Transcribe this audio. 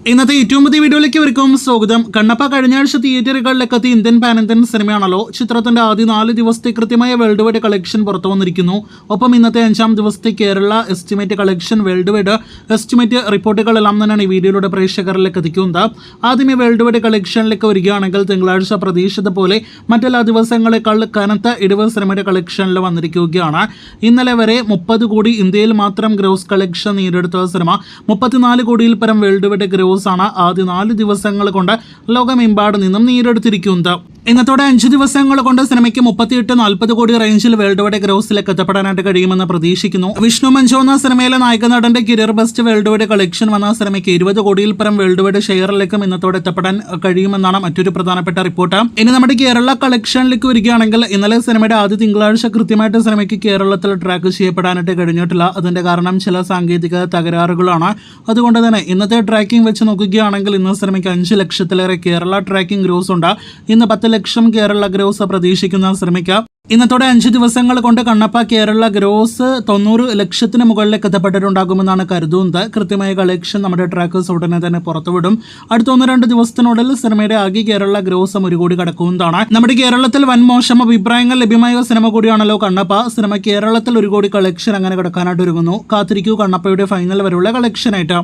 ഇന്നത്തെ ഏറ്റവും പുതിയ വീഡിയോയിലേക്ക് ഇവർക്കും സ്വാഗതം. കണ്ണപ്പ കഴിഞ്ഞ ആഴ്ച തിയേറ്ററുകളിലേക്ക് എത്തിയ ഇന്ത്യൻ പാൻ ഇന്ത്യൻ സിനിമയാണല്ലോ. ചിത്രത്തിന്റെ ആദ്യ 4 ദിവസത്തെ കൃത്യമായ വേൾഡ് വൈഡ് കളക്ഷൻ പുറത്തു വന്നിരിക്കുന്നു. ഒപ്പം ഇന്നത്തെ 5ാം ദിവസത്തെ Kerala estimate collection world wide estimate റിപ്പോർട്ടുകളെല്ലാം തന്നെയാണ് ഈ വീഡിയോയിലൂടെ പ്രേക്ഷകരിലേക്ക് എത്തിക്കുന്നത്. ആദ്യമേ വേൾഡ് വൈഡ് കളക്ഷനിലേക്ക് വരികയാണെങ്കിൽ തിങ്കളാഴ്ച പ്രതീക്ഷിച്ചത് പോലെ മറ്റെല്ലാ ദിവസങ്ങളെക്കാൾ കനത്ത ഇടിവ് സിനിമയുടെ കളക്ഷനിൽ വന്നിരിക്കുകയാണ്. ഇന്നലെ വരെ 30 കോടി ഇന്ത്യയിൽ മാത്രം ഗ്രോസ് കളക്ഷൻ നേടിയെടുത്ത സിനിമ 34 കോടിയിൽ പരം വേൾഡ് വൈഡ് ഗ്രോസ് ആണ് ആദ്യ 4 ദിവസങ്ങൾ കൊണ്ട് ലോകമെമ്പാട് നിന്നും നേടിയെടുത്തിരിക്കുന്നത്. ഇന്നത്തോടെ 5 ദിവസങ്ങൾ കൊണ്ട് സിനിമയ്ക്ക് 38-40 കോടി റേഞ്ചിൽ വേൾഡ് വൈഡ് ഗ്രോസിലേക്ക് എത്തപ്പെടാനായിട്ട് കഴിയുമെന്ന് പ്രതീക്ഷിക്കുന്നു. വിഷ്ണു മഞ്ജു എന്ന സിനിമയിലെ നായക നടന്റെ career best world wide collection വന്ന സിനിമയ്ക്ക് 20 കോടിയിൽ പരം വേൾഡ് വൈഡ് ഷെയറിലേക്കും ഇന്നത്തോടെ എത്തപ്പെടാൻ കഴിയുമെന്നാണ് മറ്റൊരു പ്രധാനപ്പെട്ട റിപ്പോർട്ട്. ഇനി നമ്മുടെ കേരള കളക്ഷനിലേക്ക് വരികയാണെങ്കിൽ ഇന്നലെ സിനിമയുടെ ആദ്യ തിങ്കളാഴ്ച കൃത്യമായിട്ട് സിനിമയ്ക്ക് കേരളത്തിൽ ട്രാക്ക് ചെയ്യപ്പെടാനായിട്ട് കഴിഞ്ഞിട്ടില്ല. അതിന്റെ കാരണം ചില സാങ്കേതിക തകരാറുകളാണ്. അതുകൊണ്ട് തന്നെ ഇന്നത്തെ ട്രാക്കിംഗ് വെച്ച് നോക്കുകയാണെങ്കിൽ ഇന്ന് സിനിമയ്ക്ക് 5 ലക്ഷത്തിലേറെ കേരള ട്രാക്കിംഗ് ഗ്രോസ് ഉണ്ട്. ഇന്ന് 10 ലക്ഷം കേരള ഗ്രോസ് പ്രതീക്ഷിക്കുന്ന സിനിമയ്ക്ക് ഇന്നത്തോടെ 5 ദിവസങ്ങൾ കൊണ്ട് കണ്ണപ്പ കേരള ഗ്രോസ് 90 ലക്ഷത്തിന് മുകളിലേക്ക് എത്തപ്പെട്ടിട്ടുണ്ടാകുമെന്നാണ് കരുതുന്നത്. കൃത്യമായ കളക്ഷൻ നമ്മുടെ ട്രാക്കേഴ്സ് ഉടനെ തന്നെ പുറത്തുവിടും. അടുത്ത 1-2 ദിവസത്തിനുള്ളിൽ സിനിമയുടെ ആകെ കേരള ഗ്രോസ് 1 കോടി കടക്കുന്നതാണ്. നമ്മുടെ കേരളത്തിൽ വൻ മോശം അഭിപ്രായങ്ങൾ ലഭ്യമായ സിനിമ കൂടിയാണല്ലോ കണ്ണപ്പ. സിനിമ കേരളത്തിൽ 1 കോടി കളക്ഷൻ അങ്ങനെ കടക്കാനായിട്ട് ഒരുങ്ങുന്നു. കാത്തിരിക്കൂ കണ്ണപ്പയുടെ ഫൈനൽ വരെയുള്ള കളക്ഷനായിട്ട്.